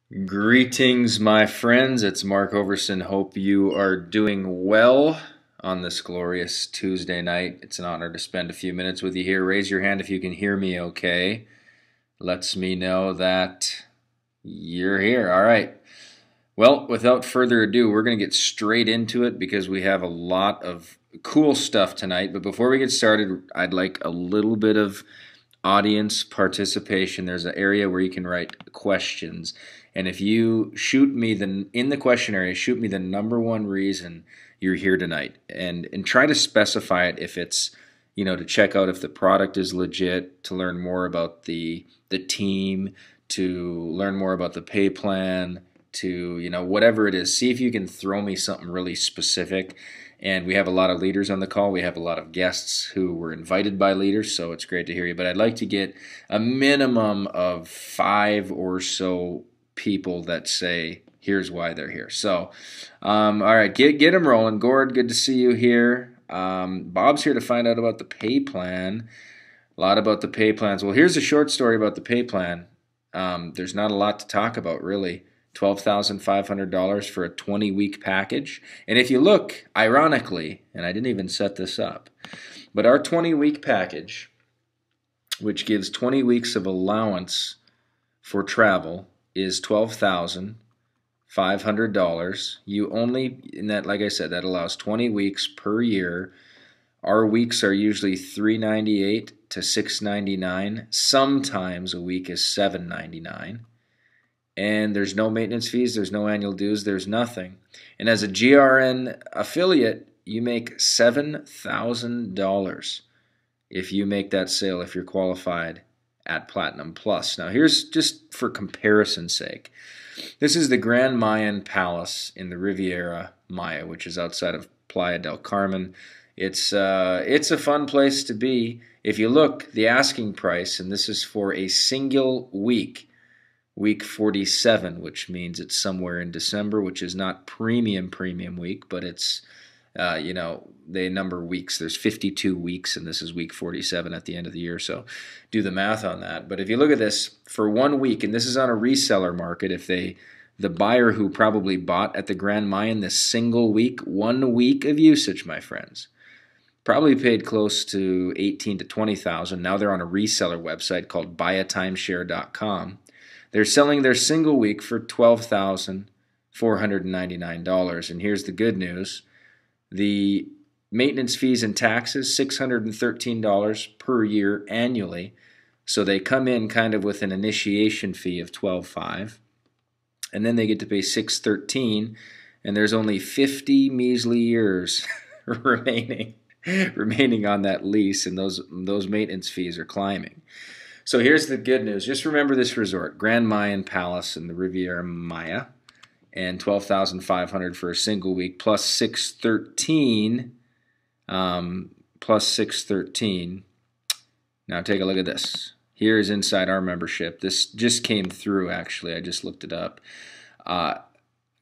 Greetings, my friends. It's Mark Overson. Hope you are doing well on this glorious Tuesday night. It's an honor to spend a few minutes with you here. Raise your hand if you can hear me okay. Lets me know that you're here. All right. Well, without further ado, we're going to get straight into it because we have a lot of cool stuff tonight. But before we get started, I'd like a little bit of audience participation. There's an area where you can write questions. And if you shoot me in the question area, shoot me the number one reason you're here tonight, and try to specify it if it's to check out if the product is legit, to learn more about the team, to learn more about the pay plan, to whatever it is. See if you can throw me something really specific. And we have a lot of leaders on the call. We have a lot of guests who were invited by leaders, so it's great to hear you. But I'd like to get a minimum of 5 or so people that say, here's why they're here. So, all right, get them rolling. Gord, good to see you here. Bob's here to find out about the pay plan. A lot about the pay plans. Well, here's a short story about the pay plan. There's not a lot to talk about, really. $12,500 for a 20-week package. And if you look, ironically, and I didn't even set this up, but our 20-week package, which gives 20 weeks of allowance for travel, is $12,500. You only, in that, like I said, that allows 20 weeks per year. Our weeks are usually $398 to $699. Sometimes a week is $799. And there's no maintenance fees, there's no annual dues, there's nothing. And as a GRN affiliate, you make $7,000 if you make that sale, if you're qualified at Platinum Plus. Now here's, just for comparison's sake, this is the Grand Mayan Palace in the Riviera Maya, which is outside of Playa del Carmen. It's a fun place to be. If you look, the asking price, and this is for a single week 47, which means it's somewhere in December, which is not premium week, but it's, they number weeks. There's 52 weeks, and this is week 47 at the end of the year, so do the math on that. But if you look at this, for 1 week, and this is on a reseller market, if the buyer who probably bought at the Grand Mayan this single week, 1 week of usage, my friends, probably paid close to $18,000 to $20,000. Now they're on a reseller website called buyatimeshare.com. They're selling their single week for $12,499. And here's the good news. The maintenance fees and taxes, $613 per year annually. So they come in kind of with an initiation fee of $12,500. And then they get to pay $613. And there's only 50 measly years remaining on that lease. And those maintenance fees are climbing. So here's the good news. Just remember this resort, Grand Mayan Palace in the Riviera Maya, and $12,500 for a single week, plus $613. Now take a look at this. Here's inside our membership. This just came through, actually. I just looked it up.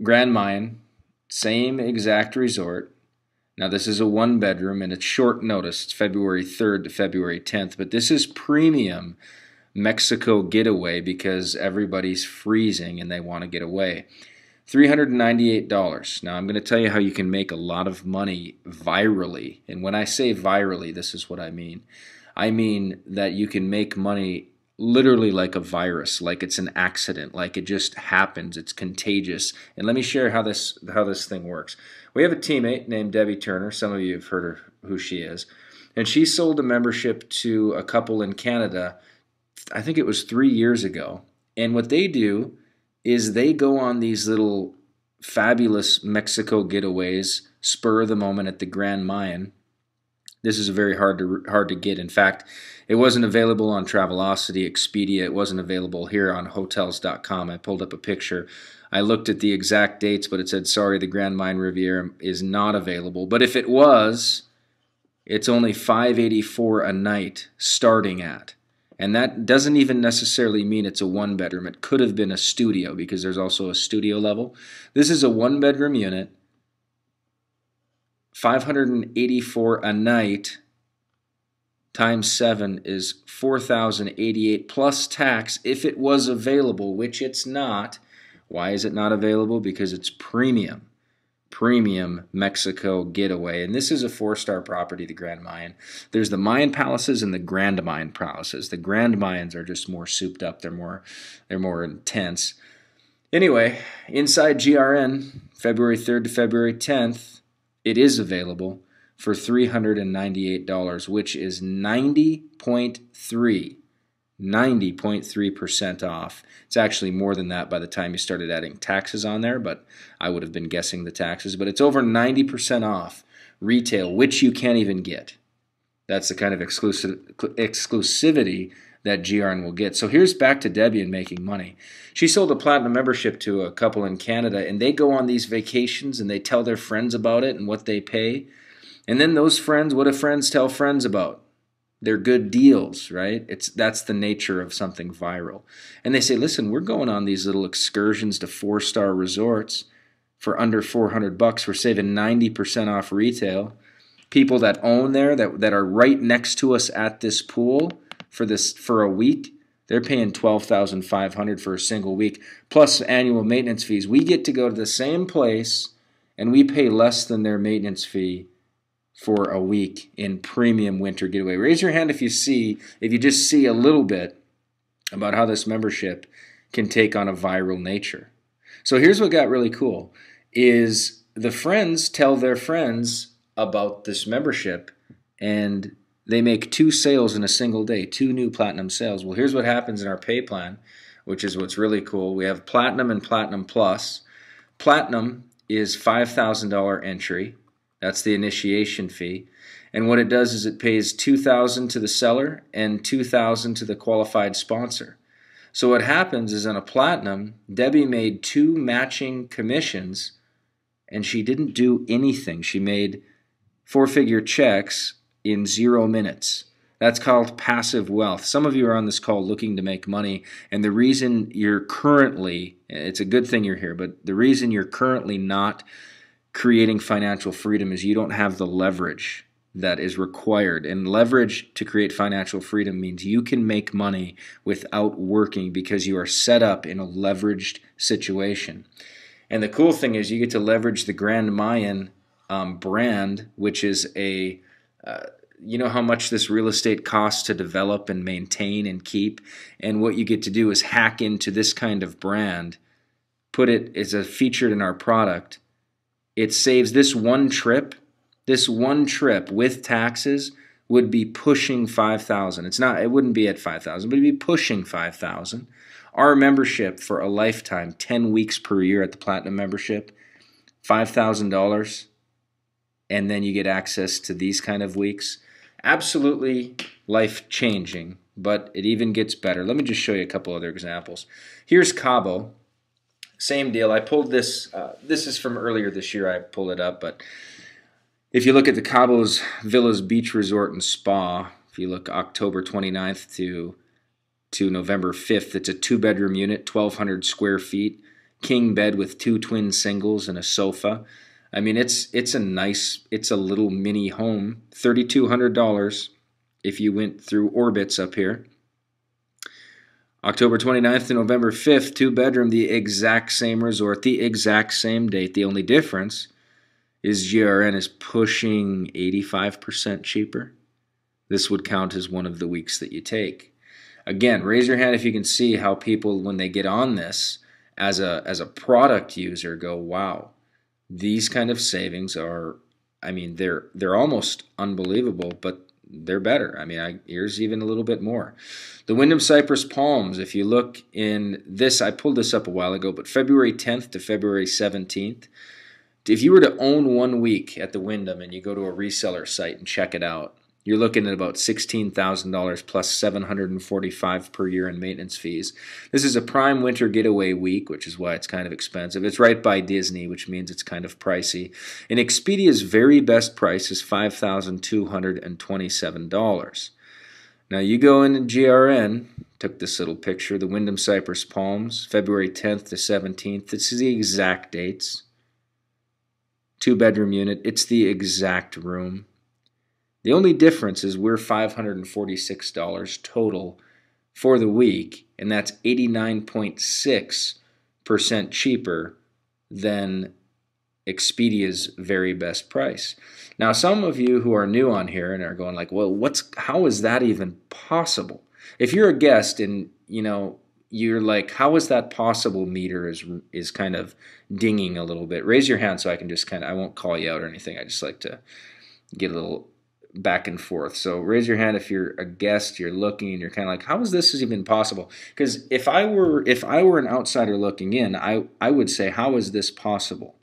Grand Mayan, same exact resort. Now this is a 1-bedroom, and it's short notice. It's February 3rd to February 10th, but this is premium Mexico getaway because everybody's freezing and they want to get away. $398. Now I'm going to tell you how you can make a lot of money virally. And when I say virally, this is what I mean. I mean that you can make money literally like a virus, like it's an accident, like it just happens, it's contagious. And let me share how this thing works. We have a teammate named Debbie Turner. Some of you have heard who she is. And she sold a membership to a couple in Canada, I think it was 3 years ago. And what they do is they go on these little fabulous Mexico getaways, spur of the moment at the Grand Mayan. This is very hard to get. In fact, it wasn't available on Travelocity, Expedia. It wasn't available here on Hotels.com. I pulled up a picture. I looked at the exact dates, but it said, sorry, the Grand Mayan Riviera is not available. But if it was, it's only $584 a night starting at. And that doesn't even necessarily mean it's a 1-bedroom. It could have been a studio because there's also a studio level. This is a 1-bedroom unit. $584 a night times 7 is $4,088 plus tax if it was available, which it's not. Why is it not available? Because it's premium. Premium Mexico getaway. And this is a 4-star property, the Grand Mayan. There's the Mayan palaces and the Grand Mayan palaces. The Grand Mayans are just more souped up. They're more intense. Anyway, inside GRN, February 3rd to February 10th, it is available for $398, which is 90.3% off. It's actually more than that by the time you started adding taxes on there, but I would have been guessing the taxes. But it's over 90% off retail, which you can't even get. That's the kind of exclusivity that GRN will get. So here's back to Debbie and making money. She sold a platinum membership to a couple in Canada, and they go on these vacations and they tell their friends about it and what they pay. And then those friends, what do friends tell friends about? They're good deals, right? That's the nature of something viral. And they say, listen, we're going on these little excursions to 4-star resorts for under $400. We're saving 90% off retail. People that own there, that are right next to us at this pool for a week, they're paying $12,500 for a single week, plus annual maintenance fees. We get to go to the same place, and we pay less than their maintenance fee for a week in premium winter getaway. Raise your hand if you just see a little bit about how this membership can take on a viral nature. So here's what got really cool is the friends tell their friends about this membership, and they make 2 sales in a single day, 2 new platinum sales. Well, here's what happens in our pay plan, which is what's really cool. We have platinum and platinum plus. Platinum is $5,000 entry. That's the initiation fee. And what it does is it pays $2,000 to the seller and $2,000 to the qualified sponsor. So what happens is on a platinum, Debbie made 2 matching commissions, and she didn't do anything. She made 4-figure checks in 0 minutes. That's called passive wealth. Some of you are on this call looking to make money, and the reason you're currently, it's a good thing you're here, but the reason you're currently not creating financial freedom is you don't have the leverage that is required. And leverage to create financial freedom means you can make money without working because you are set up in a leveraged situation. And the cool thing is you get to leverage the Grand Mayan brand, which is you know how much this real estate costs to develop and maintain and keep. And what you get to do is hack into this kind of brand, put it as a featured in our product. It saves this one trip with taxes would be pushing $5,000. It wouldn't be at $5,000, but it'd be pushing $5,000. Our membership for a lifetime, 10 weeks per year at the Platinum membership, $5,000, and then you get access to these kind of weeks. Absolutely life-changing, but it even gets better. Let me just show you a couple other examples. Here's Cabo. Same deal. I pulled this. This is from earlier this year. I pulled it up, but if you look at the Cabo's Villas Beach Resort and Spa, if you look October 29th to November 5th, it's a 2-bedroom unit, 1,200 square feet, king bed with 2 twin singles and a sofa. I mean, it's a little mini home. $3,200 if you went through Orbitz up here. October 29th to November 5th, 2-bedroom, the exact same resort, the exact same date. The only difference is GRN is pushing 85% cheaper. This would count as one of the weeks that you take. Again, raise your hand if you can see how people, when they get on this as a product user, go, wow, these kind of savings are, I mean, they're almost unbelievable, but they're better. I mean, here's even a little bit more. The Wyndham Cypress Palms, if you look in this, I pulled this up a while ago, but February 10th to February 17th, if you were to own 1 week at the Wyndham and you go to a reseller site and check it out, you're looking at about $16,000 plus $745 per year in maintenance fees. This is a prime winter getaway week, which is why it's kind of expensive. It's right by Disney, which means it's kind of pricey. And Expedia's very best price is $5,227. Now you go into GRN, took this little picture, the Wyndham Cypress Palms, February 10th to 17th. This is the exact dates. 2-bedroom unit. It's the exact room. The only difference is we're $546 total for the week, and that's 89.6 cheaper than Expedia's very best price. Now, some of you who are new on here and are going like, well, how is that even possible? If you're a guest and, you're like, how is that possible meter is kind of dinging a little bit, raise your hand so I can just I won't call you out or anything. I just like to get a little back and forth. So raise your hand if you're a guest, you're looking, and you're kind of like, how is this even possible? Because if I were an outsider looking in, I would say, how is this possible?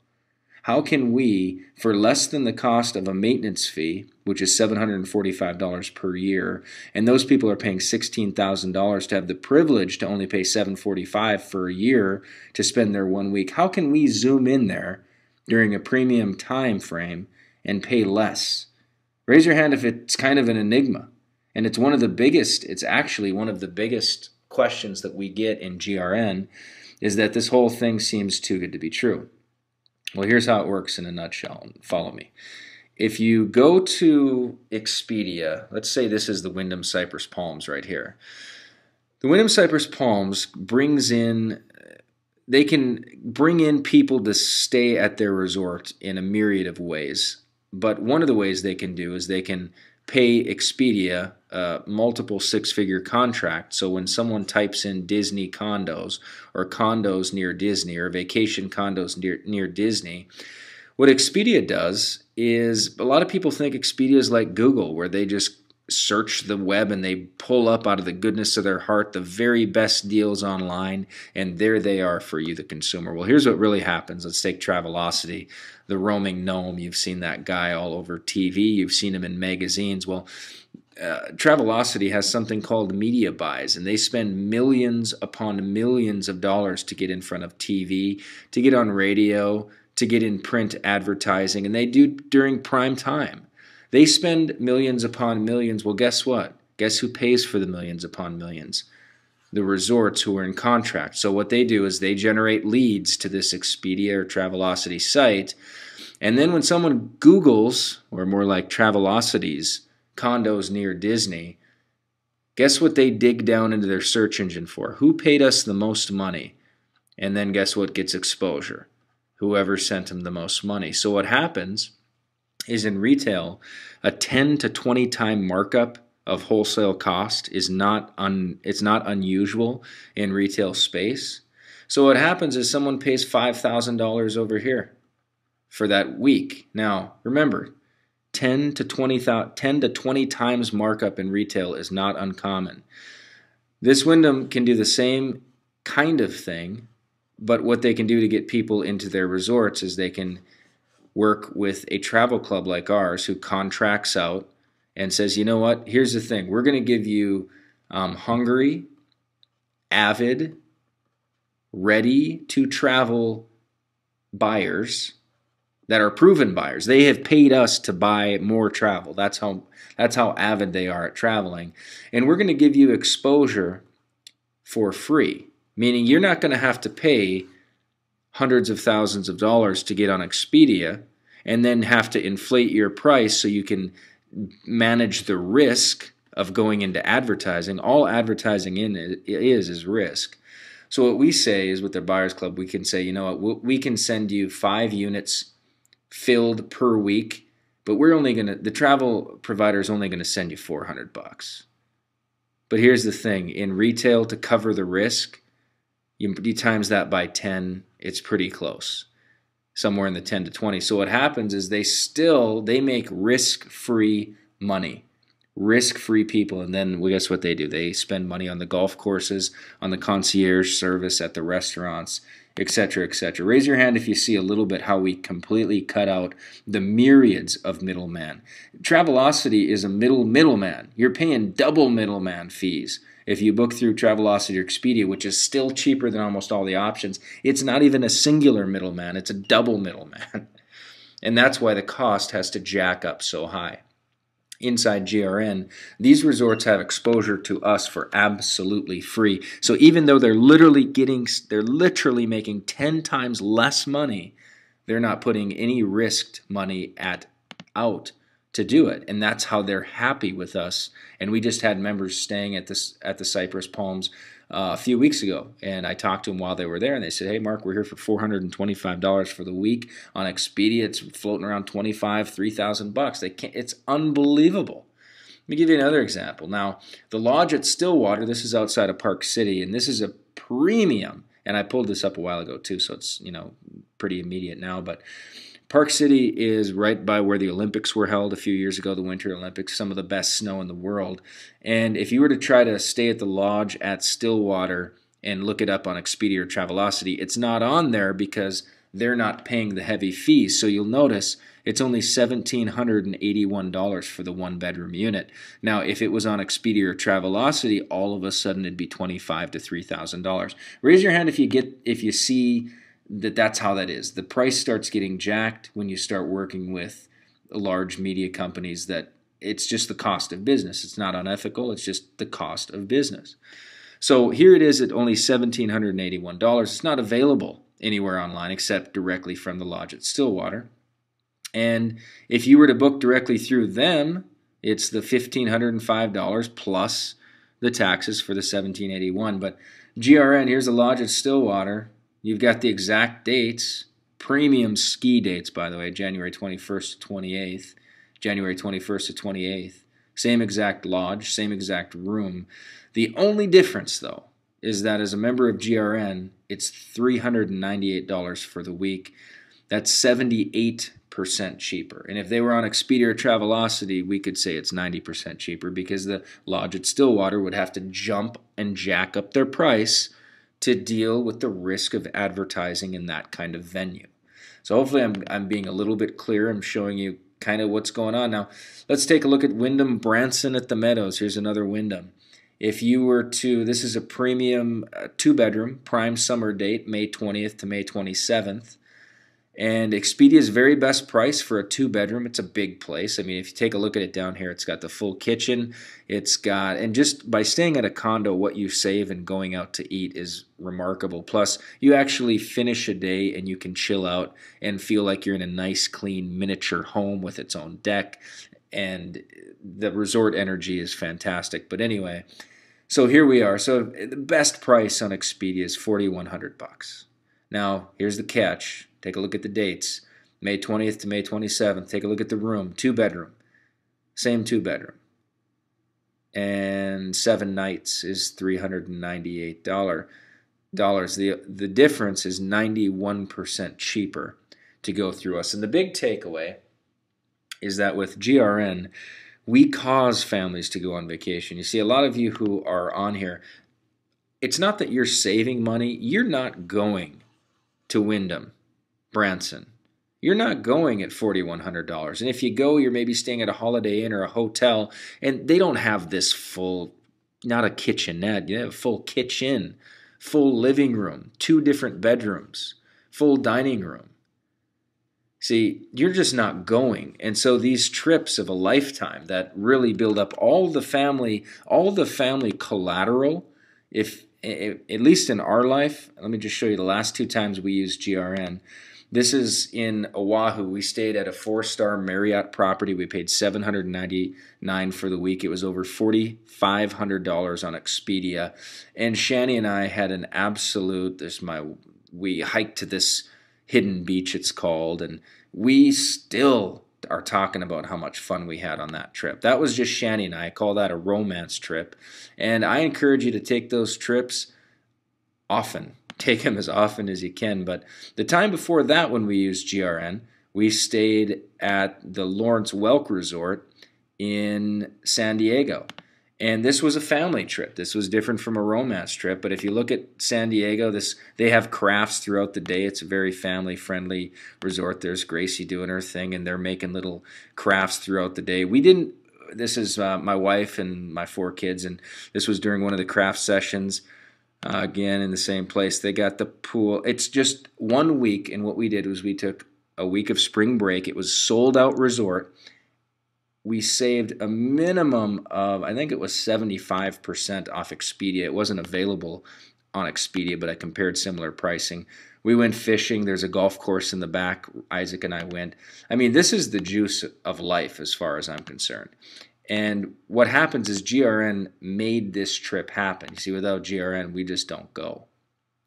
How can we, for less than the cost of a maintenance fee, which is $745 per year, and those people are paying $16,000 to have the privilege to only pay $745 for a year to spend their 1 week, how can we zoom in there during a premium time frame and pay less? Raise your hand if it's kind of an enigma. And it's actually one of the biggest questions that we get in GRN, is that this whole thing seems too good to be true. Well, here's how it works in a nutshell. Follow me. If you go to Expedia, let's say this is the Wyndham Cypress Palms right here. The Wyndham Cypress Palms they can bring in people to stay at their resort in a myriad of ways. But one of the ways they can do is they can pay Expedia multiple six-figure contracts. So when someone types in Disney condos or condos near Disney or vacation condos near Disney, what Expedia does is, a lot of people think Expedia is like Google, where they just search the web and they pull up out of the goodness of their heart the very best deals online, and there they are for you, the consumer. Well, here's what really happens. Let's take Travelocity, the roaming gnome. You've seen that guy all over TV. You've seen him in magazines. Well, Travelocity has something called media buys, and they spend millions upon millions of dollars to get in front of TV, to get on radio, to get in print advertising, and they do during prime time. They spend millions upon millions. Well, guess what? Guess who pays for the millions upon millions? The resorts who are in contract. So what they do is they generate leads to this Expedia or Travelocity site, and then when someone Googles, or more like Travelocity's, condos near Disney, guess what they dig down into their search engine for? Who paid us the most money? And then guess what gets exposure? Whoever sent them the most money. So what happens is, in retail, a 10 to 20 time markup of wholesale cost is not unusual in retail space. So what happens is someone pays $5,000 over here for that week. Now, remember, 10 to 20 times markup in retail is not uncommon. This Wyndham can do the same kind of thing, but what they can do to get people into their resorts is they can work with a travel club like ours who contracts out and says, you know what, here's the thing. We're going to give you hungry, avid, ready-to-travel buyers that are proven buyers. They have paid us to buy more travel. That's how avid they are at traveling. And we're going to give you exposure for free, meaning you're not going to have to pay hundreds of thousands of dollars to get on Expedia and then have to inflate your price so you can manage the risk of going into advertising. All advertising is risk. So what we say is, with the Buyers Club, we can say, you know what, we can send you 5 units filled per week, but the travel provider is only going to send you $400. But here's the thing, in retail, to cover the risk, you times that by 10, it's pretty close, somewhere in the 10 to 20. So what happens is they make risk-free money, risk-free people, and then guess what they do? They spend money on the golf courses, on the concierge service, at the restaurants, etc., etc. Raise your hand if you see a little bit how we completely cut out the myriads of middlemen. Travelocity is a middleman. You're paying double middleman fees. If you book through Travelocity or Expedia, which is still cheaper than almost all the options, it's not even a singular middleman, it's a double middleman. And that's why the cost has to jack up so high. Inside GRN, these resorts have exposure to us for absolutely free. So even though they're literally making 10 times less money, they're not putting any risked money out to do it, and that's how they're happy with us. And we just had members staying at the Cypress Palms a few weeks ago, and I talked to them while they were there, and they said, "Hey, Mark, we're here for $425 for the week on Expedia. It's floating around $3,000 They can't. It's unbelievable." Let me give you another example. Now, the lodge at Stillwater. This is outside of Park City, and this is a premium. And I pulled this up a while ago too, so it's pretty immediate now, but. Park City is right by where the Olympics were held a few years ago, the Winter Olympics, some of the best snow in the world. And if you were to try to stay at the lodge at Stillwater and look it up on Expedia or Travelocity, it's not on there because they're not paying the heavy fees. So you'll notice it's only $1,781 for the one-bedroom unit. Now, if it was on Expedia or Travelocity, all of a sudden it'd be $2,500 to $3,000. Raise your hand if you see that's how that is. The price starts getting jacked when you start working with large media companies that it's just the cost of business. It's not unethical. It's just the cost of business. So here it is at only $1,781. It's not available anywhere online except directly from the lodge at Stillwater. And if you were to book directly through them, it's the $1,505 plus the taxes for the $1,781. But GRN, here's the lodge at Stillwater. You've got the exact dates, premium ski dates, by the way, January 21st to 28th, January 21st to 28th. Same exact lodge, same exact room. The only difference, though, is that as a member of GRN, it's $398 for the week. That's 78% cheaper. And if they were on Expedia or Travelocity, we could say it's 90% cheaper because the lodge at Stillwater would have to jump and jack up their price to deal with the risk of advertising in that kind of venue. So hopefully I'm being a little bit clear. I'm showing you kind of what's going on. Now, let's take a look at Wyndham Branson at the Meadows. Here's another Wyndham. If you were to, this is a premium two-bedroom, prime summer date, May 20th to May 27th. And Expedia's very best price for a two-bedroom. It's a big place. I mean, if you take a look at it down here, it's got the full kitchen. It's got, and just by staying at a condo, what you save and going out to eat is remarkable. Plus, you actually finish a day and you can chill out and feel like you're in a nice, clean, miniature home with its own deck. And the resort energy is fantastic. But anyway, so here we are. So the best price on Expedia is $4,100. Now, here's the catch. Take a look at the dates. May 20th to May 27th. Take a look at the room. Two-bedroom. Same two-bedroom. And 7 nights is $398. The difference is 91% cheaper to go through us. And the big takeaway is that with GRN, we cause families to go on vacation. You see, a lot of you who are on here, it's not that you're saving money. You're not going to Wyndham Branson. You're not going at $4,100. And if you go, you're maybe staying at a Holiday Inn or a hotel, and they don't have this full, not a kitchenette, you have a full kitchen, full living room, 2 different bedrooms, full dining room. See, you're just not going. And so these trips of a lifetime that really build up all the family collateral, if at least in our life, let me just show you the last 2 times we used GRN. This is in Oahu. We stayed at a 4-star Marriott property. We paid $799 for the week. It was over $4,500 on Expedia. And Shani and I had an absolute, we hiked to this hidden beach, it's called, and we still are talking about how much fun we had on that trip. That was just Shani and I. I call that a romance trip. And I encourage you to take those trips often. Take them as often as you can. But the time before that, when we used GRN, we stayed at the Lawrence Welk Resort in San Diego. And this was a family trip. This was different from a romance trip. But if you look at San Diego, they have crafts throughout the day. It's a very family-friendly resort. There's Gracie doing her thing, and they're making little crafts throughout the day. This is my wife and my 4 kids, and this was during one of the craft sessions. Again, in the same place. They got the pool. It's just 1 week, and what we did was we took a week of spring break. It was sold-out resort. We saved a minimum of, I think it was 75% off Expedia. It wasn't available on Expedia, but I compared similar pricing. We went fishing. There's a golf course in the back. Isaac and I went. I mean, this is the juice of life as far as I'm concerned. And what happens is GRN made this trip happen. You see, without GRN, we just don't go.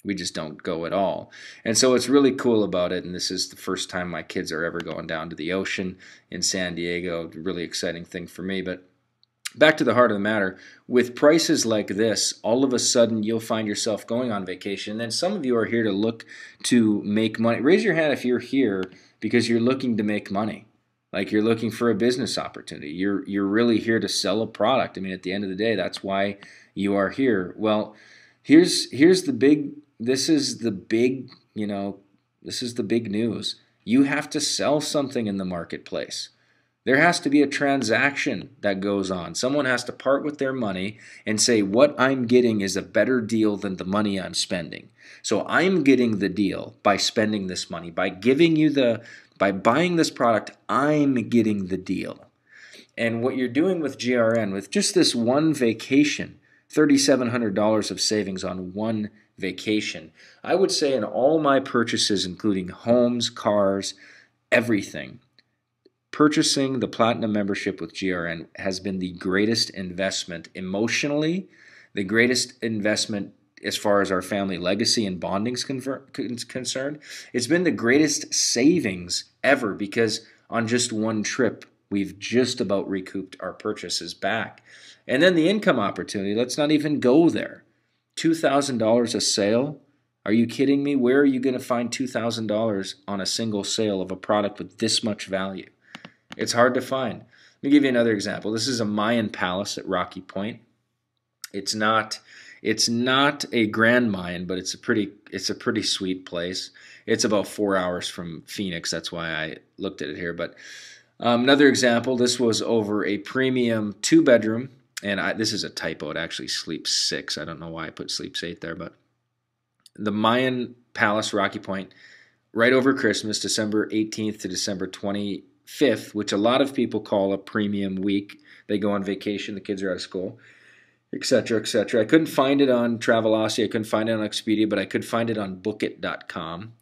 We just don't go at all. And so what's really cool about it, and this is the first time my kids are ever going down to the ocean in San Diego, really exciting thing for me. But back to the heart of the matter, with prices like this, all of a sudden you'll find yourself going on vacation. And then some of you are here to look to make money. Raise your hand if you're here because you're looking to make money. Like you're looking for a business opportunity. You're really here to sell a product. I mean, at the end of the day, that's why you are here. Well, here's the big this is the big, this is the big news. You have to sell something in the marketplace. There has to be a transaction that goes on. Someone has to part with their money and say, what I'm getting is a better deal than the money I'm spending. So I'm getting the deal by spending this money. By buying this product, I'm getting the deal. And what you're doing with GRN, with just this one vacation, $3,700 of savings on one vacation. I would say in all my purchases, including homes, cars, everything, purchasing the Platinum membership with GRN has been the greatest investment emotionally, the greatest investment as far as our family legacy and bonding is concerned. It's been the greatest savings ever because on just one trip, we've just about recouped our purchases back. And then the income opportunity, let's not even go there. $2,000 a sale? Are you kidding me? Where are you going to find $2,000 on a single sale of a product with this much value? It's hard to find. Let me give you another example. This is a Mayan palace at Rocky Point. It's not a Grand Mayan, but it's a pretty sweet place. It's about 4 hours from Phoenix. That's why I looked at it here. But another example, this was over a premium 2-bedroom. And this is a typo. It actually sleeps 6. I don't know why I put sleeps 8 there, but the Mayan Palace, Rocky Point, right over Christmas, December 18th to December 25th, which a lot of people call a premium week. They go on vacation, the kids are out of school, etc., etc. I couldn't find it on Travelocity. I couldn't find it on Expedia, but I could find it on bookit.com.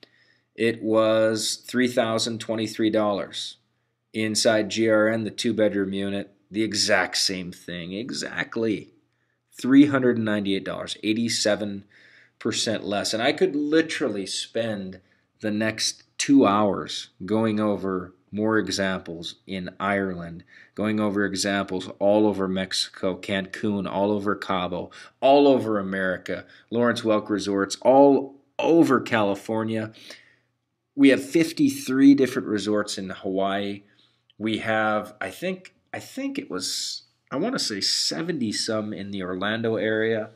It was $3,023. Inside GRN, the 2-bedroom unit, the exact same thing. Exactly. $398, 87% less. And I could literally spend the next 2 hours going over more examples in Ireland, going over examples all over Mexico, Cancun, all over Cabo, all over America, Lawrence Welk Resorts, all over California. We have 53 different resorts in Hawaii. We have, I think it was, I want to say 70 some in the Orlando area.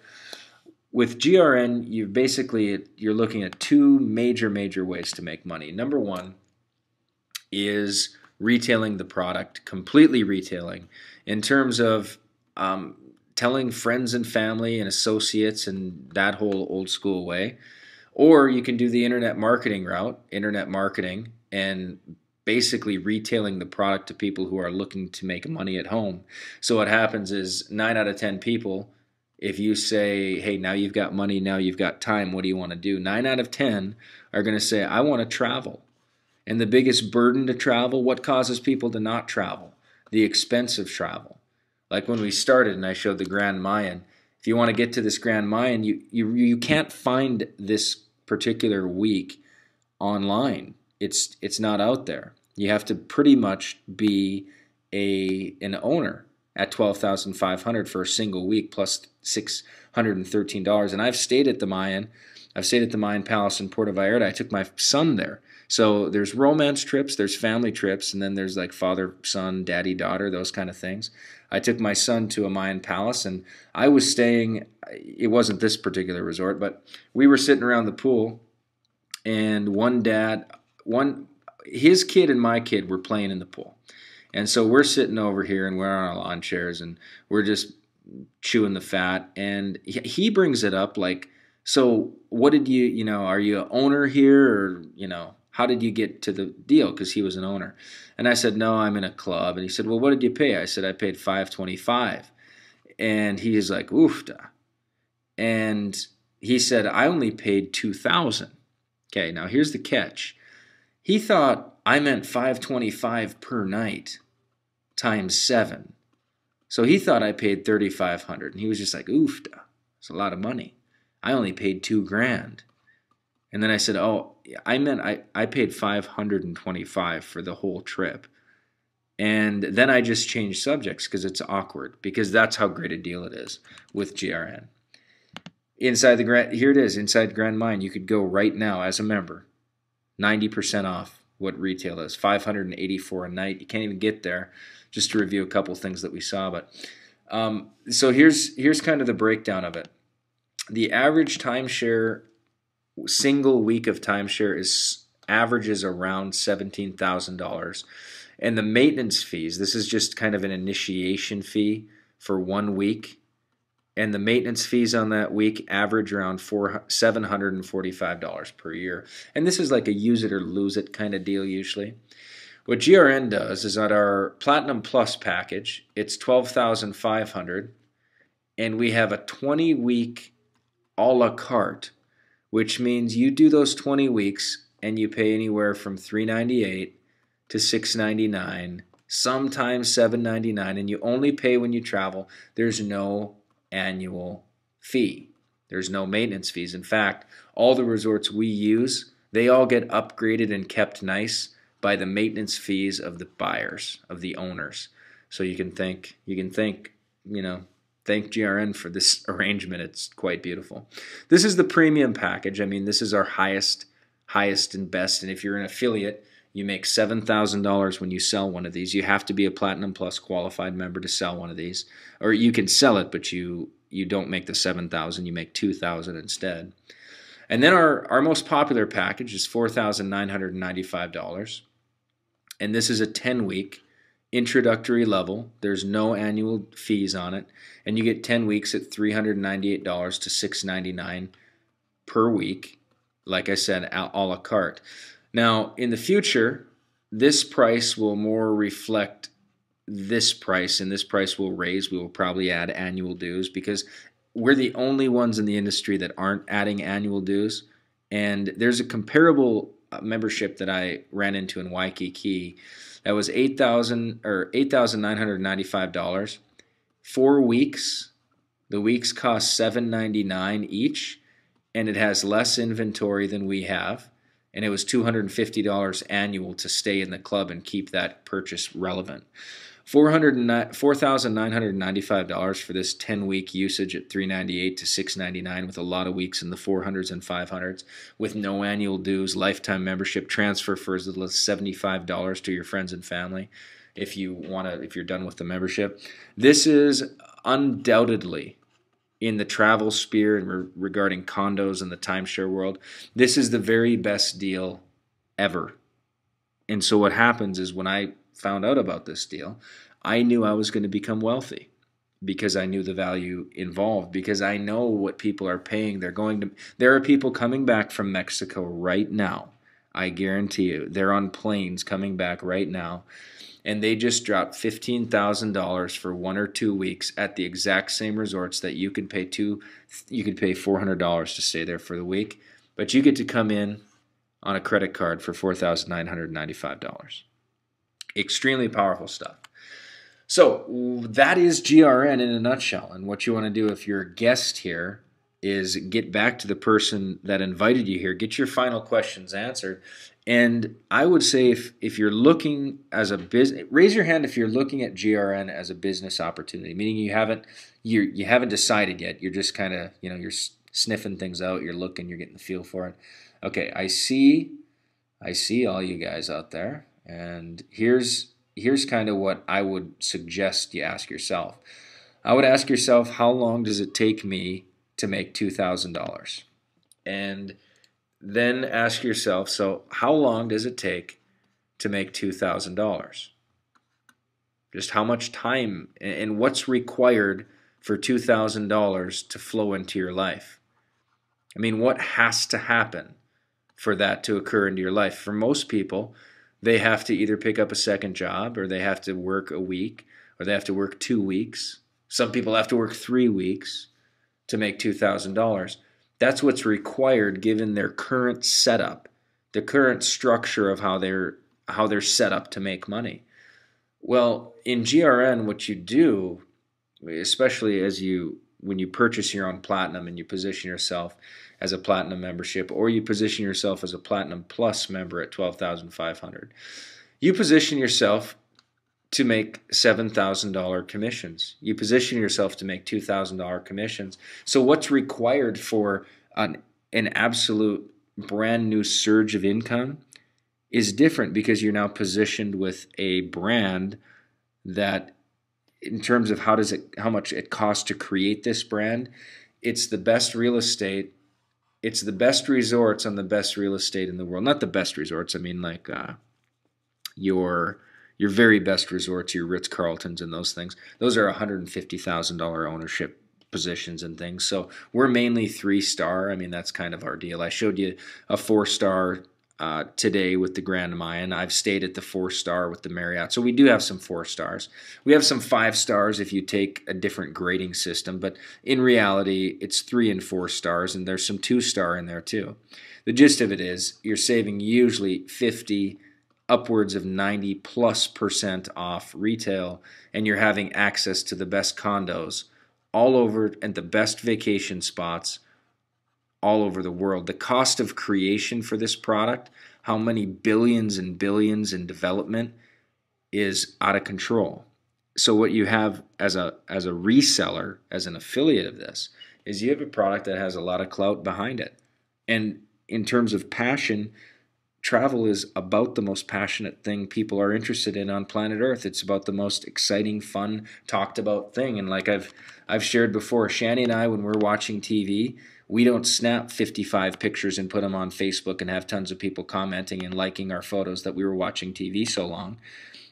With GRN, you're looking at two major ways to make money. Number one is retailing the product, completely retailing, in terms of telling friends and family and associates and that whole old school way. Or you can do the internet marketing route, internet marketing, and basically retailing the product to people who are looking to make money at home. So what happens is 9 out of 10 people, if you say, hey, now you've got money, now you've got time, what do you want to do? 9 out of 10 are going to say, I want to travel. And the biggest burden to travel, what causes people to not travel? The expense of travel. Like when we started and I showed the Grand Mayan, if you want to get to this Grand Mayan, you can't find this particular week online. It's not out there. You have to pretty much be an owner at $12,500 for a single week plus $613. And I've stayed at the Mayan. I've stayed at the Mayan Palace in Puerto Vallarta. I took my son there. So there's romance trips, there's family trips, and then there's like father, son, daddy, daughter, those kind of things. I took my son to a Mayan palace, and I was staying, it wasn't this particular resort, but we were sitting around the pool, and his kid and my kid were playing in the pool. And so we're sitting over here, and we're on our lawn chairs, and we're just chewing the fat, and he brings it up like, so what did are you an owner here, or, how did you get to the deal? Because he was an owner. And I said, no, I'm in a club. And he said, well, what did you pay? I said, I paid $525. And he's like, oofda. And he said, I only paid $2,000. Okay, now here's the catch. He thought I meant $525 per night times 7. So he thought I paid $3,500, and he was just like, "Oof, it's a lot of money. I only paid $2,000." And then I said, "Oh, I meant I paid $525 for the whole trip." And then I just changed subjects because it's awkward, because that's how great a deal it is with GRN. Here it is, inside Grand Mine. You could go right now as a member, 90% off what retail is, $584 a night. You can't even get there. Just to review a couple things that we saw, but so here's kind of the breakdown of it. The average timeshare, single week of timeshare, averages around $17,000. And the maintenance fees, this is just kind of an initiation fee for 1 week. And the maintenance fees on that week average around $745 per year. And this is like a use it or lose it kind of deal usually. What GRN does is at our Platinum Plus package, it's $12,500, and we have a 20-week a la carte, which means you do those 20 weeks and you pay anywhere from $398 to $699, sometimes $799, and you only pay when you travel. There's no annual fee. There's no maintenance fees. In fact, all the resorts we use, they all get upgraded and kept nice by the maintenance fees of the buyers, of the owners. So you can thank GRN for this arrangement. It's quite beautiful. This is the premium package. I mean, this is our highest and best. And if you're an affiliate, you make $7,000 when you sell one of these. You have to be a Platinum Plus qualified member to sell one of these. Or you can sell it, but you don't make the $7,000. You make $2,000 instead. And then our most popular package is $4,995. And this is a 10-week introductory level. There's no annual fees on it. And you get 10 weeks at $398 to $699 per week. Like I said, a la carte. Now, in the future, this price will more reflect this price, and this price will raise. We will probably add annual dues because we're the only ones in the industry that aren't adding annual dues. And there's a comparable membership that I ran into in Waikiki that was $8,995. 4 weeks. The weeks cost $799 each, and it has less inventory than we have. And it was $250 annual to stay in the club and keep that purchase relevant. $4,995 for this 10-week usage at $398 to $699 with a lot of weeks in the 400s and 500s with no annual dues, lifetime membership, transfer for as little as $75 to your friends and family if you're done with the membership. This is undoubtedly, in the travel sphere and regarding condos and the timeshare world, this is the very best deal ever. And so what happens is when I found out about this deal, I knew I was going to become wealthy because I knew the value involved, because I know what people are paying. There are people coming back from Mexico right now. I guarantee you, they're on planes coming back right now, and they just dropped $15,000 for 1 or 2 weeks at the exact same resorts that you could pay $400 to stay there for the week, but you get to come in on a credit card for $4,995. Extremely powerful stuff. So that is GRN in a nutshell. And what you want to do if you're a guest here is get back to the person that invited you here, get your final questions answered. And I would say if you're looking as a business, raise your hand if you're looking at GRN as a business opportunity, meaning you haven't decided yet. You're just kind of, you're sniffing things out, you're looking, you're getting the feel for it. Okay, I see all you guys out there. And here's kind of what I would suggest you ask yourself. I would ask yourself, how long does it take me to make $2,000? And then ask yourself, so how long does it take to make $2,000? Just how much time and what's required for $2,000 to flow into your life? I mean, what has to happen for that to occur into your life? For most people, they have to either pick up a second job, or they have to work a week, or they have to work 2 weeks. Some people have to work 3 weeks to make $2,000. That's what's required given their current setup, the current structure of how they're set up to make money. Well, in GRN, what you do especially when you purchase your own platinum and you position yourself as a platinum membership, or you position yourself as a platinum plus member at 12,500. You position yourself to make $7,000 commissions. You position yourself to make $2,000 commissions. So what's required for an absolute brand new surge of income is different, because you're now positioned with a brand that, in terms of how much it costs to create this brand, it's the best real estate. It's the best resorts on the best real estate in the world. Not the best resorts. I mean, like your very best resorts, your Ritz Carltons and those things. Those are $150,000 ownership positions and things. So we're mainly 3-star. I mean, that's kind of our deal. I showed you a 4-star today with the Grand Mayan. I've stayed at the 4-star with the Marriott. So we do have some 4-stars. We have some 5-stars if you take a different grading system, but in reality, it's 3 and 4 stars, and there's some 2-star in there too. The gist of it is you're saving usually 50, upwards of 90+% off retail, and you're having access to the best condos all over and the best vacation spots all over the world. The cost of creation for this product, how many billions and billions in development, is out of control. So what you have as a reseller, as an affiliate of this, is you have a product that has a lot of clout behind it. And in terms of passion, travel is about the most passionate thing people are interested in on planet Earth. It's about the most exciting, fun, talked about thing. And like I've shared before, Shani and I, when we're watching TV, we don't snap 55 pictures and put them on Facebook and have tons of people commenting and liking our photos that we were watching TV so long.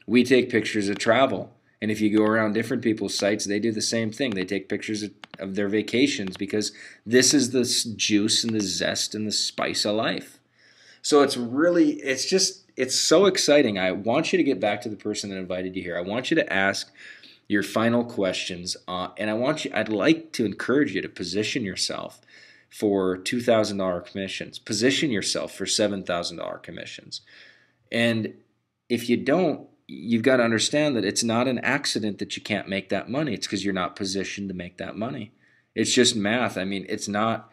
We take pictures of travel. And if you go around different people's sites, they do the same thing. They take pictures of their vacations, because this is the juice and the zest and the spice of life. So it's so exciting. I want you to get back to the person that invited you here. I want you to ask your final questions, and I'd like to encourage you to position yourself for $2,000 commissions. Position yourself for $7,000 commissions. And if you don't, you've got to understand that it's not an accident that you can't make that money. It's because you're not positioned to make that money. It's just math. I mean, it's not.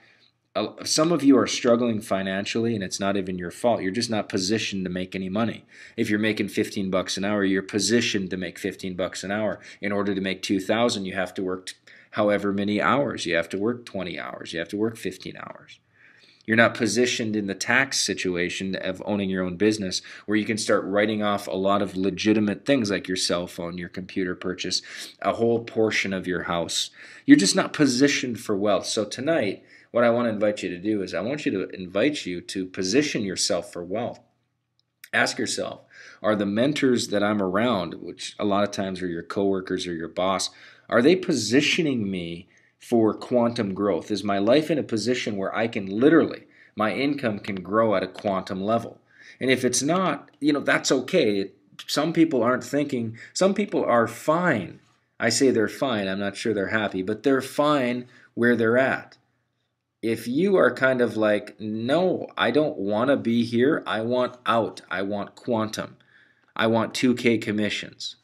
Some of you are struggling financially, and it's not even your fault. You're just not positioned to make any money. If you're making $15 an hour, you're positioned to make $15 an hour. In order to make $2,000, you have to work however many hours. You have to work 20 hours. You have to work 15 hours. You're not positioned in the tax situation of owning your own business, where you can start writing off a lot of legitimate things like your cell phone, your computer purchase, a whole portion of your house. You're just not positioned for wealth. So tonight, what I want to invite you to do is I want you to position yourself for wealth. Ask yourself, are the mentors that I'm around, which a lot of times are your coworkers or your boss, are they positioning me for quantum growth? Is my life in a position where I can literally, my income can grow at a quantum level? And if it's not, that's okay. Some people aren't thinking, some people are fine. I say they're fine, I'm not sure they're happy, but they're fine where they're at. If you are kind of like, no, I don't want to be here, I want out, I want quantum, I want 2K commissions,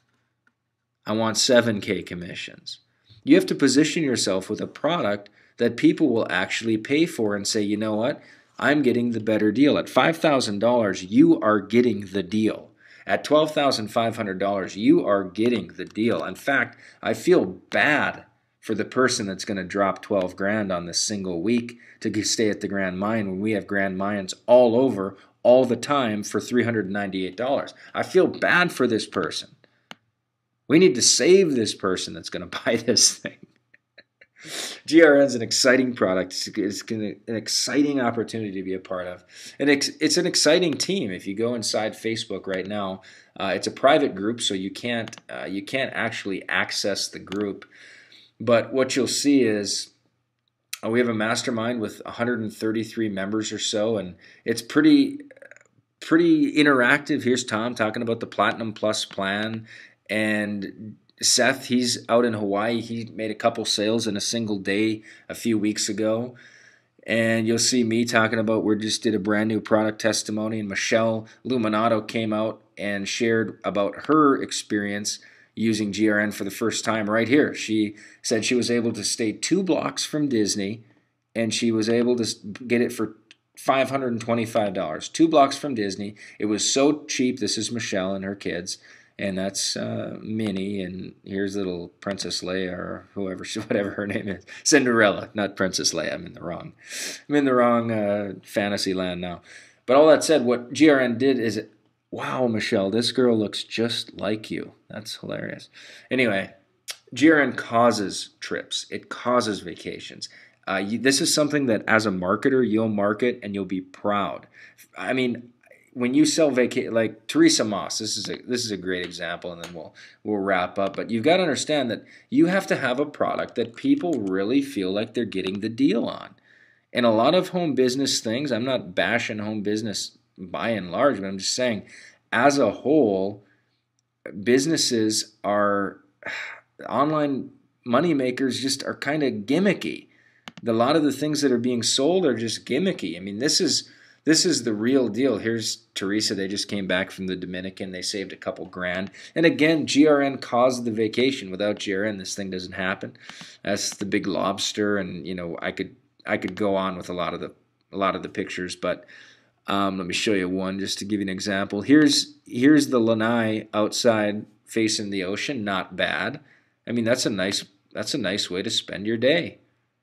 I want 7K commissions. You have to position yourself with a product that people will actually pay for and say, you know what, I'm getting the better deal. At $5,000, you are getting the deal. At $12,500, you are getting the deal. In fact, I feel bad for the person that's going to drop 12 grand on this single week to stay at the Grand Mayan when we have Grand Mayans all over all the time for $398. I feel bad for this person. We need to save this person that's going to buy this thing. GRN is an exciting product. It's an exciting opportunity to be a part of. And it's an exciting team. If you go inside Facebook right now, it's a private group, so you can't actually access the group. But what you'll see is we have a mastermind with 133 members or so, and it's pretty interactive. Here's Tom talking about the Platinum Plus plan, and Seth, he's out in Hawaii. He made a couple sales in a single day a few weeks ago. And you'll see me talking about, we just did a brand new product testimony, and Michelle Luminato came out and shared about her experience using GRN for the first time right here. She said she was able to stay 2 blocks from Disney, and she was able to get it for $525. 2 blocks from Disney. It was so cheap. This is Michelle and her kids. And that's Minnie, and here's little Princess Leia, or whoever, whatever her name is, Cinderella, not Princess Leia. I'm in the wrong fantasy land now. But all that said, what GRN did is, wow, Michelle, this girl looks just like you. That's hilarious. Anyway, GRN causes trips. It causes vacations. This is something that, as a marketer, you'll market and you'll be proud. I mean, when you sell like Teresa Moss, this is a great example, and then we'll wrap up. But you've got to understand that you have to have a product that people really feel like they're getting the deal on. And a lot of home business things, I'm not bashing home business by and large, but I'm just saying, as a whole, businesses are online money makers just are kind of gimmicky. A lot of the things that are being sold are just gimmicky. I mean, this is the real deal. Here's Teresa. They just came back from the Dominican. They saved a couple grand. And again, GRN caused the vacation. Without GRN, this thing doesn't happen. That's the Big Lobster, and I could go on with a lot of the pictures, but let me show you one just to give you an example. Here's the lanai outside facing the ocean. Not bad. I mean, that's a nice way to spend your day,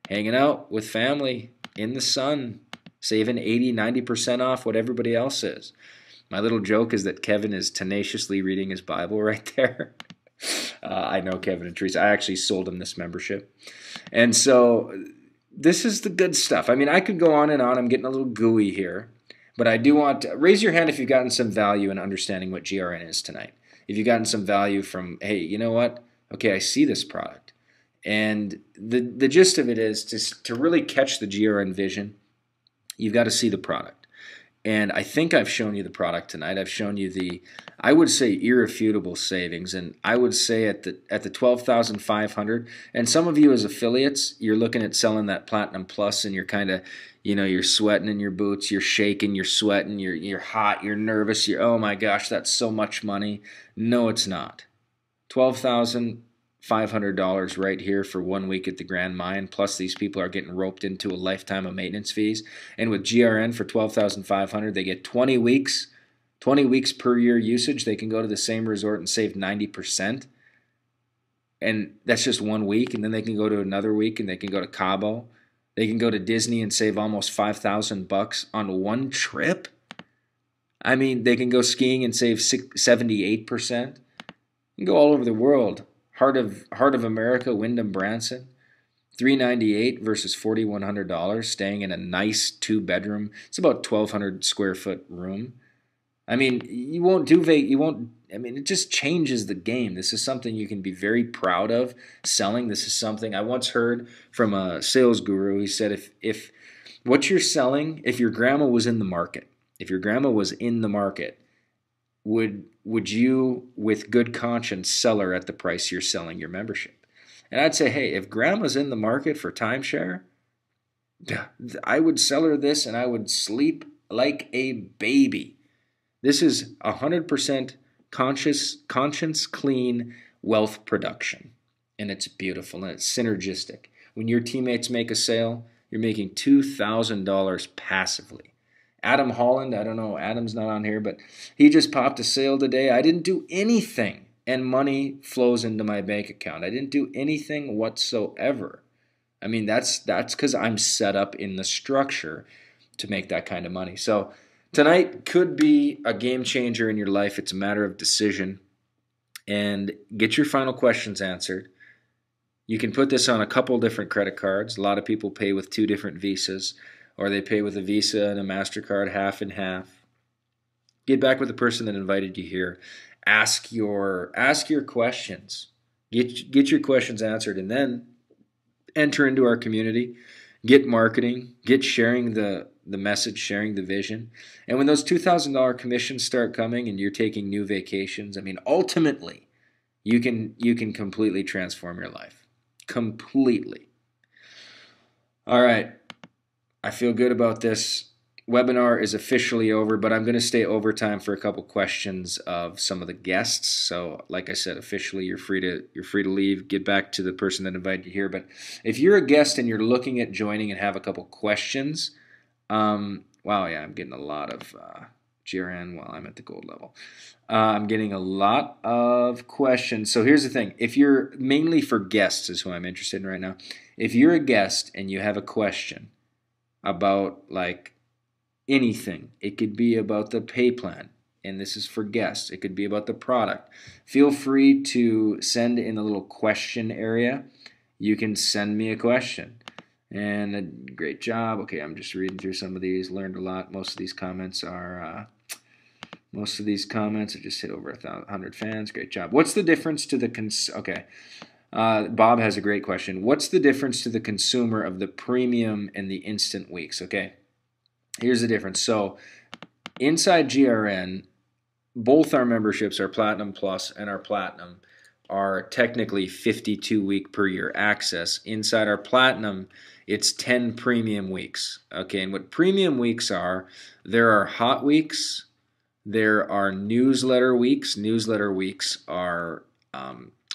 hanging out with family in the sun, saving 80-90% off what everybody else is. My little joke is that Kevin is tenaciously reading his Bible right there. I know Kevin and Teresa. I actually sold him this membership. And so this is the good stuff. I mean, I could go on and on. I'm getting a little gooey here. But I do want to raise your hand if you've gotten some value in understanding what GRN is tonight. If you've gotten some value from, hey, you know what? Okay, I see this product. And the gist of it is to really catch the GRN vision, you've got to see the product. And I think I've shown you the product tonight. I've shown you I would say, irrefutable savings. And I would say at the $12,500, and some of you as affiliates, you're looking at selling that Platinum Plus, and you're kind of, you're sweating in your boots, you're shaking, you're sweating, you're hot, you're nervous, oh my gosh, that's so much money. No, it's not. $12,500 right here for 1 week at the Grand Mine, plus these people are getting roped into a lifetime of maintenance fees. And with GRN for $12,500, they get 20 weeks per year usage. They can go to the same resort and save 90%. And that's just 1 week. And then they can go to another week, and they can go to Cabo. They can go to Disney and save almost $5,000 on one trip. I mean, they can go skiing and save 78%. You can go all over the world. Heart of America, Wyndham Branson, $398 versus $4,100, staying in a nice 2-bedroom. It's about 1,200 square foot room. I mean, it just changes the game. This is something you can be very proud of selling. This is something I once heard from a sales guru. He said, if what you're selling, if your grandma was in the market, would you, with good conscience, sell her at the price you're selling your membership? And I'd say, hey, if grandma's in the market for timeshare, I would sell her this, and I would sleep like a baby. This is 100% conscience clean wealth production, and it's beautiful, and it's synergistic. When your teammates make a sale, you're making $2,000 passively. Adam Holland, I don't know, Adam's not on here, but he just popped a sale today. I didn't do anything, and money flows into my bank account. I didn't do anything whatsoever. I mean, that's because I'm set up in the structure to make that kind of money. So tonight could be a game changer in your life. It's a matter of decision. And get your final questions answered. You can put this on a couple different credit cards. A lot of people pay with 2 different Visas, or they pay with a Visa and a MasterCard half and half. Get back with the person that invited you here. Ask your questions. Get your questions answered, and then enter into our community. Get marketing. Get sharing the message, sharing the vision. And when those $2,000 commissions start coming and you're taking new vacations, I mean, ultimately, you can completely transform your life. Completely. All right. I feel good about this. webinar is officially over, but I'm going to stay overtime for a couple questions of some of the guests. So, like I said, officially you're free to leave. Get back to the person that invited you here. But if you're a guest and you're looking at joining and have a couple questions, wow, yeah, I'm getting a lot of GRN while I'm at the gold level. I'm getting a lot of questions. So here's the thing: if you're mainly for guests, is who I'm interested in right now. If you're a guest and you have a question about like anything. It could be about the pay plan, and this is for guests. It could be about the product. Feel free to send in the little question area. You can send me a question. And great job. Okay, I'm just reading through some of these. Learned a lot. Most of these comments I just hit over 100 fans. Great job. What's the difference to the okay. Bob has a great question. What's the difference to the consumer of the premium and the instant weeks? Okay. Here's the difference. So inside GRN, both our memberships, our Platinum Plus and our Platinum, are technically 52-week per year access. Inside our Platinum, it's 10 premium weeks. Okay, and what premium weeks are, there are hot weeks, there are newsletter weeks. Newsletter weeks are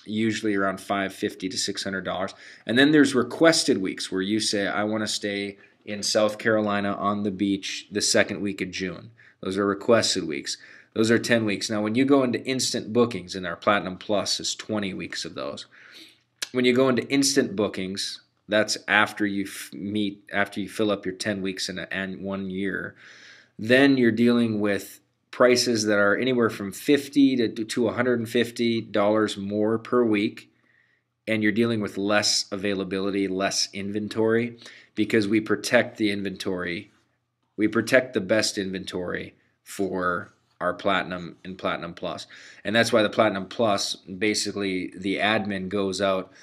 usually around $550 to $600. And then there's requested weeks where you say, I want to stay in South Carolina on the beach the second week of June. Those are requested weeks. Those are 10 weeks. Now, when you go into instant bookings, and our Platinum Plus is 20 weeks of those. When you go into instant bookings, that's after you fill up your 10 weeks in 1 year. Then you're dealing with prices that are anywhere from $50 to $150 more per week, and you're dealing with less availability, less inventory, because we protect the inventory. We protect the best inventory for our Platinum and Platinum Plus. And that's why the Platinum Plus, basically the admin goes out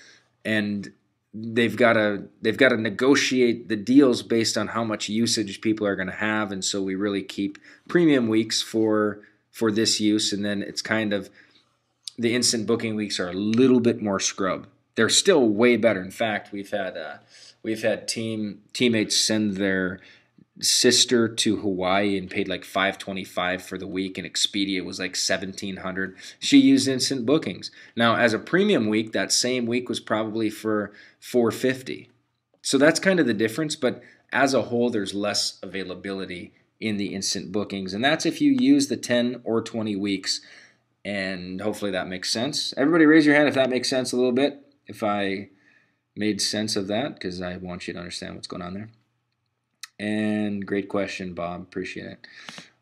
and they've got to negotiate the deals based on how much usage people are going to have, and so we really keep premium weeks for this use, and then it's kind of the instant booking weeks are a little bit more scrub. They're still way better. In fact, we've had teammates send their sister to Hawaii and paid like $525 for the week, and Expedia was like $1,700. She used instant bookings. Now, as a premium week, that same week was probably for $450. So that's kind of the difference, but as a whole, there's less availability in the instant bookings, and that's if you use the 10 or 20 weeks, and hopefully that makes sense. Everybody raise your hand if that makes sense a little bit, if I made sense of that, because I want you to understand what's going on there. And great question, Bob. Appreciate it.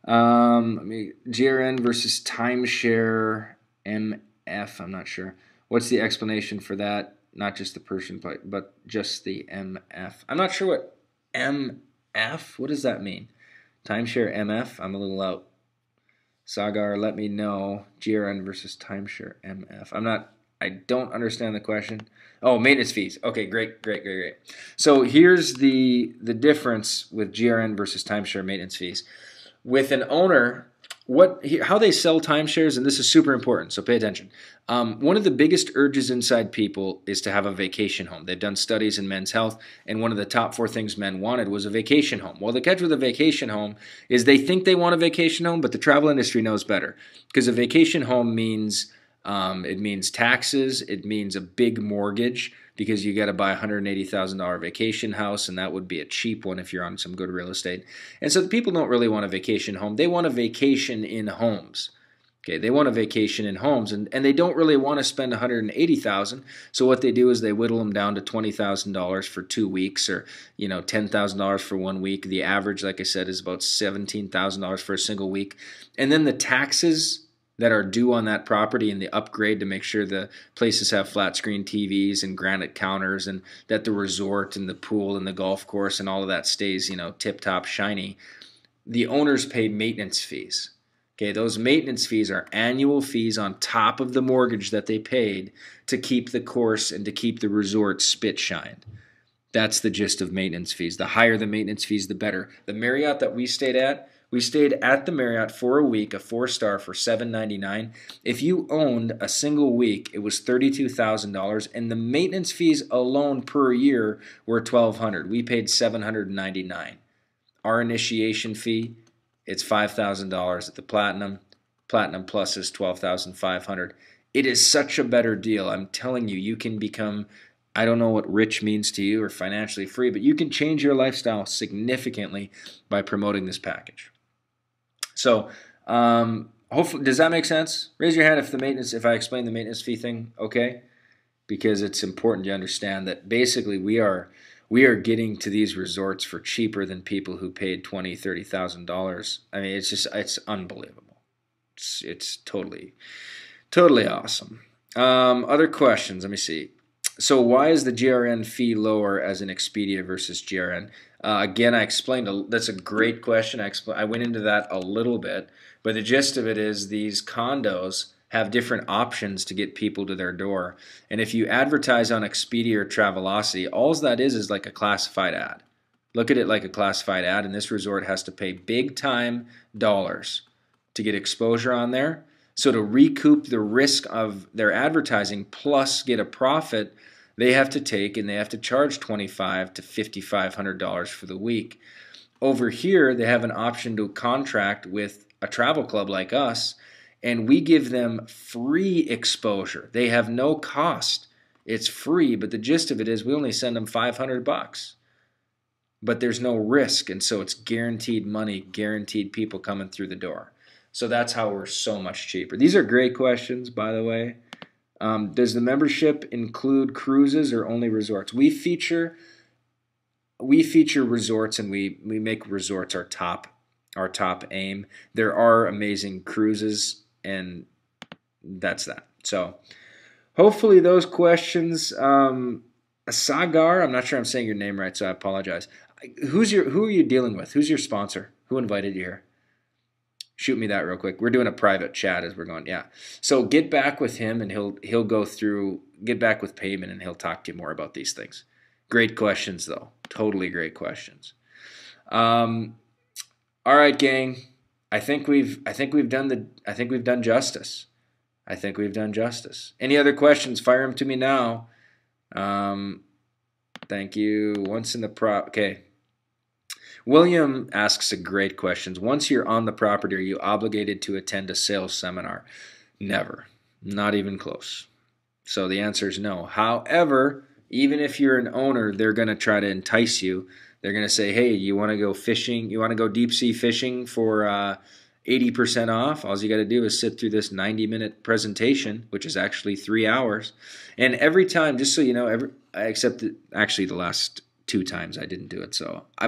GRN versus timeshare MF. I'm not sure. What's the explanation for that? Not just the person, but just the MF. I'm not sure what MF. What does that mean? Timeshare MF. I'm a little out. Sagar, let me know. GRN versus timeshare MF. I don't understand the question. Oh, maintenance fees. Okay, great. So here's the difference with GRN versus timeshare maintenance fees. With an owner, how they sell timeshares, and this is super important, so pay attention. One of the biggest urges inside people is to have a vacation home. They've done studies in men's health, and one of the top 4 things men wanted was a vacation home. Well, the catch with a vacation home is they think they want a vacation home, but the travel industry knows better, because a vacation home means it means taxes, it means a big mortgage, because you got to buy a $180,000 vacation house, and that would be a cheap one if you're on some good real estate. And so the people don't really want a vacation home. They want a vacation in homes. Okay, they want a vacation in homes, and they don't really want to spend $180,000. So what they do is they whittle them down to $20,000 for 2 weeks, or $10,000 for 1 week. The average, like I said, is about $17,000 for a single week. And then the taxes that are due on that property and the upgrade to make sure the places have flat screen TVs and granite counters, and that the resort and the pool and the golf course and all of that stays, tip top shiny. The owners pay maintenance fees. Okay, those maintenance fees are annual fees on top of the mortgage that they paid to keep the course and to keep the resort spit shined. That's the gist of maintenance fees. The higher the maintenance fees, the better. The Marriott that we stayed at the Marriott for a week, a 4-star for $799. If you owned a single week, it was $32,000, and the maintenance fees alone per year were $1,200. We paid $799. our initiation fee, it's $5,000 at the Platinum. Platinum Plus is $12,500. It is such a better deal. I'm telling you, you can become, I don't know what rich means to you or financially free, but you can change your lifestyle significantly by promoting this package. So, hopefully, does that make sense? Raise your hand if I explain the maintenance fee thing, okay? Because it's important you understand that basically we are getting to these resorts for cheaper than people who paid $20,000, $30,000. I mean, it's unbelievable. It's totally awesome. Other questions? Let me see. So why is the GRN fee lower as an Expedia versus GRN? Again, I explained. That's a great question. I went into that a little bit, but the gist of it is these condos have different options to get people to their door. And if you advertise on Expedia or Travelocity, all that is like a classified ad. Look at it like a classified ad, and this resort has to pay big time dollars to get exposure on there. So to recoup the risk of their advertising plus get a profit, they have to charge $2,500 to $5,500 for the week. Over here, they have an option to contract with a travel club like us, and we give them free exposure. They have no cost. It's free, but the gist of it is we only send them $500. But there's no risk, and so it's guaranteed money, guaranteed people coming through the door. So that's how we're so much cheaper. These are great questions, by the way. Does the membership include cruises or only resorts? We feature resorts, and we make resorts our top aim. There are amazing cruises, and that's that. So hopefully those questions. Sagar, I'm not sure I'm saying your name right, so I apologize. Who are you dealing with? Who's your sponsor? Who invited you here? Shoot me that real quick. We're doing a private chat as we're going. Yeah. So get back with him, and he'll go through. Get back with Payman, and he'll talk to you more about these things. Great questions, though. Totally great questions. All right, gang. I think we've done justice. Any other questions? Fire them to me now. Thank you. Okay. William asks a great question. Once you're on the property, are you obligated to attend a sales seminar? Never. Not even close. So the answer is no. However, even if you're an owner, they're going to try to entice you. They're going to say, hey, you want to go fishing? You want to go deep sea fishing for 80% off? All you got to do is sit through this 90-minute presentation, which is actually 3 hours. And every time, just so you know, except actually the last 2 times I didn't do it.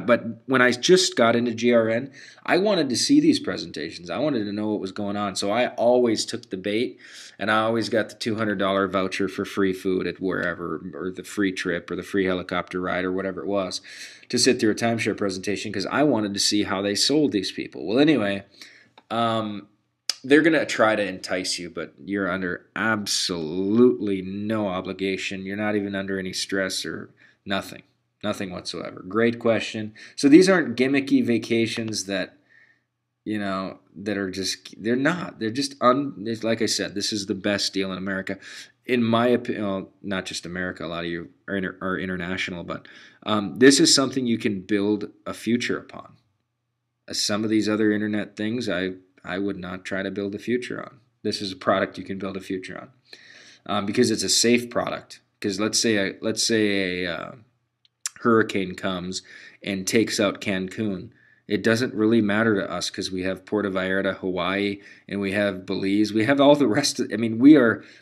But when I just got into GRN, I wanted to see these presentations. I wanted to know what was going on. So I always took the bait, and I always got the $200 voucher for free food at wherever, or the free trip, or the free helicopter ride, or whatever it was, to sit through a timeshare presentation because I wanted to see how they sold these people. Well, anyway, they're going to try to entice you, but you're under absolutely no obligation. You're not even under any stress or nothing. Nothing whatsoever. Great question. So these aren't gimmicky vacations that, that are just, they're not. They're just, like I said, this is the best deal in America. In my opinion, well, not just America, a lot of you are international, but this is something you can build a future upon. Some of these other internet things, I would not try to build a future on. This is a product you can build a future on because it's a safe product. Because let's say a hurricane comes and takes out Cancun. It doesn't really matter to us because we have Puerto Vallarta, Hawaii, and we have Belize. We have all the rest of,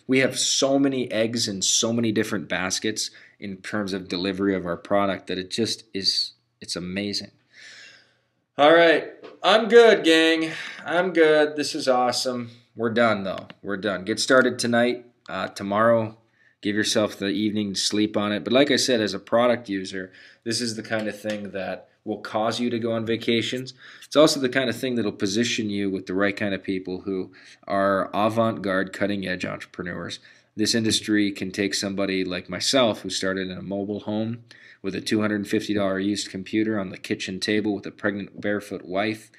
we have so many eggs in so many different baskets in terms of delivery of our product that it's amazing. All right. I'm good, gang. I'm good. This is awesome. We're done, though. We're done. Get started tonight. Tomorrow, give yourself the evening to sleep on it. But like I said, as a product user, this is the kind of thing that will cause you to go on vacations. It's also the kind of thing that will position you with the right kind of people who are avant-garde, cutting-edge entrepreneurs. This industry can take somebody like myself who started in a mobile home with a $250 used computer on the kitchen table with a pregnant barefoot wife.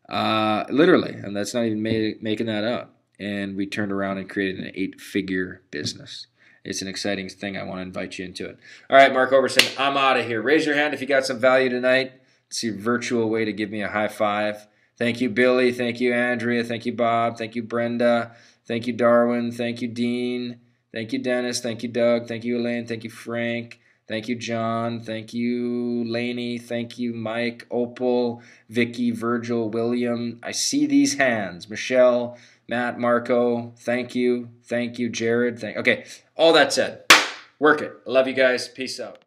Literally, and that's not even making that up. And we turned around and created an 8-figure business. It's an exciting thing. I want to invite you into it. All right, Mark Overson, I'm out of here. Raise your hand if you got some value tonight. It's your virtual way to give me a high five. Thank you, Billy. Thank you, Andrea. Thank you, Bob. Thank you, Brenda. Thank you, Darwin. Thank you, Dean. Thank you, Dennis. Thank you, Doug. Thank you, Elaine. Thank you, Frank. Thank you, John. Thank you, Laney. Thank you, Mike, Opal, Vicky, Virgil, William. I see these hands. Michelle, Matt, Marco. Thank you. Thank you, Jared. Okay. All that said, work it. I love you guys. Peace out.